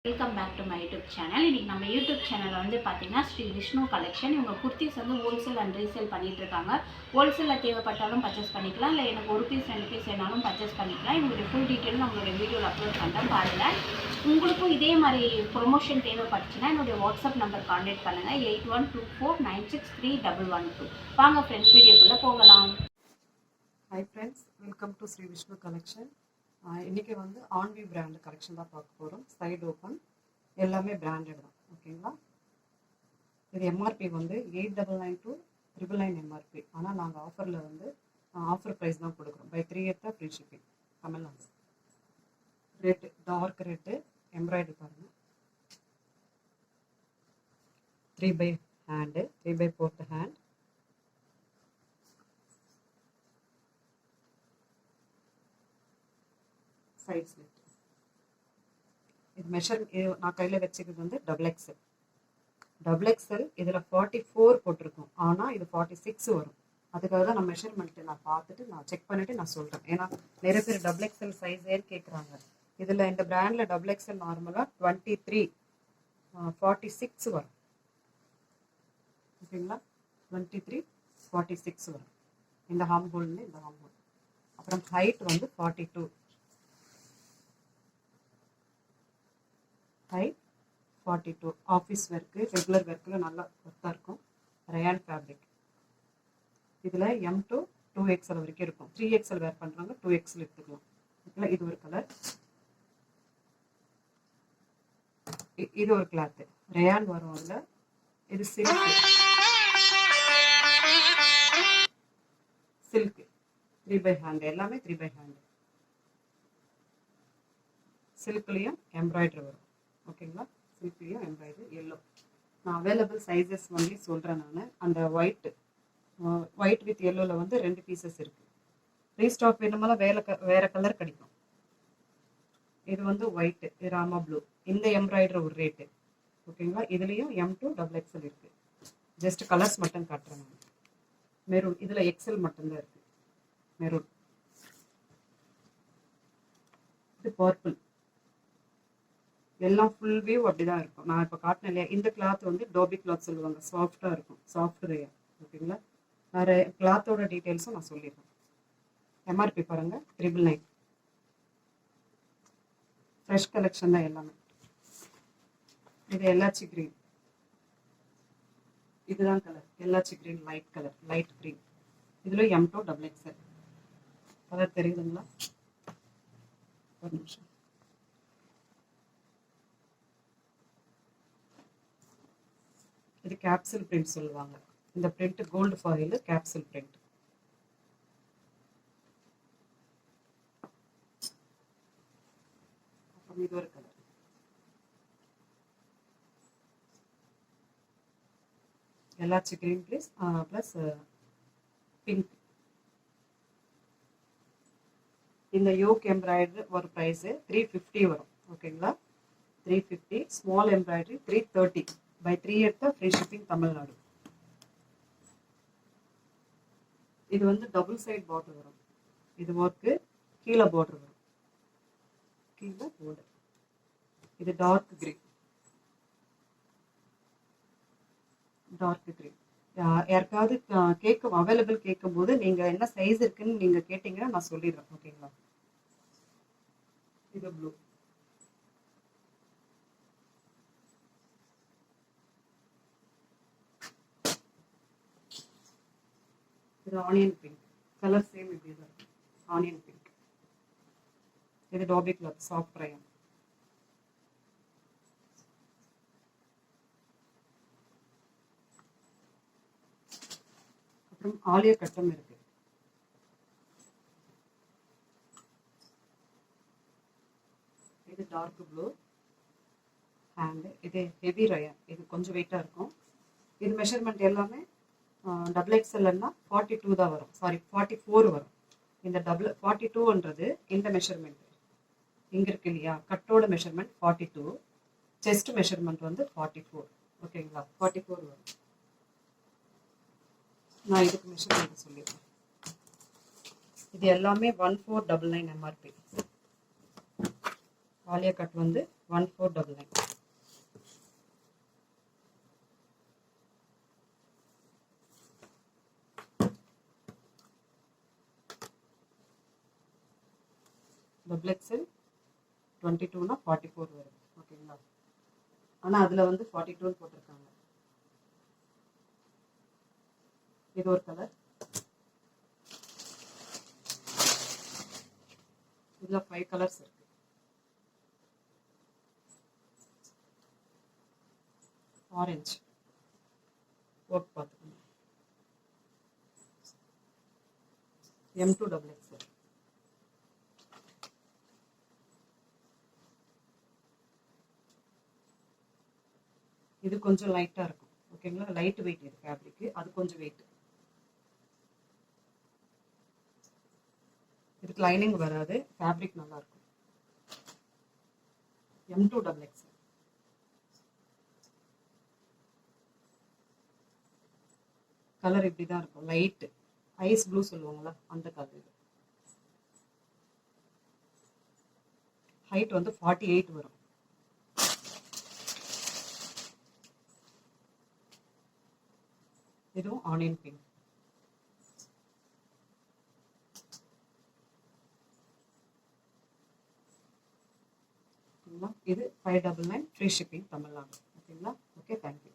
Welcome back to my YouTube channel. இன்றைக்கி நம்ம YouTube சேனலில் வந்து பார்த்தீங்கன்னா ஸ்ரீ விஷ்ணு கலெக்ஷன். இவங்க குர்த்திஸ் வந்து ஹோல்சேல் அண்ட் ரீசேல் பண்ணிகிட்டு இருக்காங்க. ஹோல்சேலில் தேவைப்பட்டாலும் பர்ச்சேஸ் பண்ணிக்கலாம், இல்லை எனக்கு ஒரு பீஸ் 2 பீஸ் வேணாலும் பர்ச்சேஸ் பண்ணிக்கலாம். இவங்களுடைய ஃபுல் டீட்டெயில் நம்மளுடைய வீடியோவில் அப்லோட் பண்ணுறேன் பாருங்கள். உங்களுக்கும் இதே மாதிரி ப்ரொமோஷன் தேவைப்பட்டுச்சுன்னா என்னுடைய வாட்ஸ்அப் நம்பர் கான்டாக்ட் பண்ணுங்கள் 8124963112. வாங்க ஃப்ரெண்ட்ஸ், வீடியோக்குள்ளே போகலாம். Hi friends, welcome to Sri Vishnu collection. இன்றைக்கி வந்து ஆன்வி பிராண்டு கலெக்ஷன் தான் பார்க்க போகிறோம். சைடு ஓப்பன், எல்லாமே பிராண்டட் தான். ஓகேங்களா? இது எம்ஆர்பி வந்து 899 to 999 எம்ஆர்பி. ஆனால் நாங்கள் ஆஃபரில் வந்து ஆஃபர் ப்ரைஸ் தான் கொடுக்குறோம். பை 3 எடுத்தால் free shipping. Tamil Nadu red, dark red, embroidery பாருங்கள். 3/4 ஹேண்டு, 3/4 ஹேண்ட். Side slit. இது மெஷர் நான் கையில் வச்சுக்கிறது வந்து டபுள் எக்ஸல். இதில் 44 போட்டிருக்கோம், ஆனால் இது 46 வரும். அதுக்காக தான் நான் மெஷர்மெண்ட்டு நான் பார்த்துட்டு நான் செக் பண்ணிவிட்டு நான் சொல்கிறேன். ஏன்னா நிறைய பேர் டபுள் எக்ஸல் சைஸேன்னு கேட்குறாங்க. இதில் இந்த பிராண்டில் டபுள் எக்ஸல் நார்மலாக 23, 46 வரும். ஓகேங்களா? 23, 46 வரும். இந்த ஹாம்போல்னு இந்த ஹாம்போல். அப்புறம் ஹைட் வந்து 42. ஹைட் 42. ஆஃபீஸ் ஒர்க்கு, ரெகுலர் ஒர்க்கில் நல்லா ஒர்த்தாக இருக்கும். Rayon fabric. இதில் M to 2XL வரைக்கும் இருக்கும். 3XL வேர் பண்ணுறாங்க, 2XL எடுத்துக்கலாம். ஓகேங்களா? இது ஒரு கலர், இது ஒரு கிளாத்து. ரயான் வரும் அதில். இது சில்க்கு 3/4 ஹேண்ட். எல்லாமே 3/4 ஹேண்ட். சில்க்லேயும் எம்ப்ராய்டரி வரும். ஓகேங்களா? சில்க்லேயும் எம்ப்ராய்டரி. எல்லோ நான் அவைலபிள் சைஸஸ் ஒன்லி சொல்கிறேன். நான் அந்த ஒயிட் வித் எல்லோவில் வந்து 2 பீசஸ் இருக்குது. ரீஸ்டாக் வேணுமாலாம் வேறு கலர் கிடைக்கும். இது வந்து ஒயிட்டு, ராமா ப்ளூ. இந்த எம்ப்ராய்டரி ஒரு ரேட்டு. ஓகேங்களா? இதுலேயும் M to XXL இருக்குது. ஜஸ்ட் கலர்ஸ் மட்டும் காட்டுறேன் நான். மெரூன், இதில் எக்ஸல் மட்டும்தான் இருக்குது. மெரூன். இது பர்பிள். எல்லாம் ஃபுல் வியூ அப்படி தான் இருக்கும். நான் இப்போ காட்டினேன் இல்லையா, இந்த கிளாத் வந்து டோபி கிளாத் சொல்லுவாங்க. சாஃப்டாக இருக்கும், சாஃப்ட் ரேயர். ஓகேங்களா? வேறு கிளாத்தோட டீட்டெயில்ஸும் நான் சொல்லிடுறேன். எம்ஆர்பி பாருங்கள் 999. ஃப்ரெஷ் கலெக்ஷன் தான் எல்லாமே. இது எல்லாச்சி க்ரீன். இதுதான் colour, elaichi green, light green. இதில் M to XXL. கலர் தெரியுதுங்களா? ஒரு நிமிஷம். இது கேப்சூல் பிரிண்ட் சொல்லுவாங்க. இந்த print gold foil capsule print. அப்புறம் இது ஒரு colour, elaichi green plus pink. இந்த யோக் எம்ப்ராய்டரி ஒரு ப்ரைஸு 350 வரும். ஓகேங்களா? 350. Small embroidery 330. பை 3 எடுத்தால் ஃப்ரீ ஷிப்பிங் தமிழ்நாடு. இது வந்து டபுள் சைட் பார்டர் வரும். இது ஒர்க்கு கீழே பார்டர் வரும். கீழே பார்டர். இது டார்க் கிரீன். யாருக்காவது அவைலபிள் கேட்கும் போது நீங்கள் என்ன சைஸ் இருக்குன்னு நீங்கள் கேட்டீங்கன்னா நான் சொல்லிடுறேன். ஓகேங்களா? இது ப்ளூ. இது ஆனியன் பிங்க். கலர் சேம் இப்படி தான் இருக்கும். Onion pink. இது டாபி கிளாத், சாஃப்ட் ரயான். அப்புறம் ஆலியா கட்டம் இருக்கு. இது டார்க் ப்ளூ ஹேண்டு. இது ஹெவி ரயான். இது கொஞ்சம் வெயிட்டாக இருக்கும். இது மெஷர்மெண்ட் எல்லாமே XXLன்னா 42 தான் வரும். சாரி, 44 வரும். இந்த 42ன்றது இந்த மெஷர்மெண்ட் இங்கே இருக்கு இல்லையா, கட்டோட மெஷர்மெண்ட் 42, செஸ்ட் மெஷர்மெண்ட் வந்து 44. ஓகேங்களா? 44 வரும். நான் இதுக்கு மெஷர்மெண்ட் சொல்லிடுறேன். இது எல்லாமே 1499 எம்ஆர்பி. ஆலியா கட் வந்து 1499. 22னா 44 வரும். ஓகேங்களா? ஆனால் அதில் வந்து 42 போட்டிருக்காங்க. இது ஒரு கலர். இதில் 5 கலர்ஸ் இருக்கு. ஆரஞ்சு ஒர்க் பார்த்துக்கணும். M2XX. இது கொஞ்சம் லைட்டாக இருக்கும். ஓகேங்களா? லைட் வெயிட் இது ஃபேப்ரிக்கு, அது கொஞ்சம் வெயிட். இதுக்கு லைனிங் வராது, ஃபேப்ரிக் நல்லா இருக்கும். M2XX. கலர் இப்படி தான் இருக்கும், லைட்டு ஐஸ் ப்ளூ சொல்லுவாங்களா அந்த கலர். இது ஹைட் வந்து 48 வரும். இதுவும் ஆனியன் பிங்க். இது 599 ஃப்ரீ ஷிப்பிங் தமிழ்நாடு. ஓகேங்களா? Okay, thank you.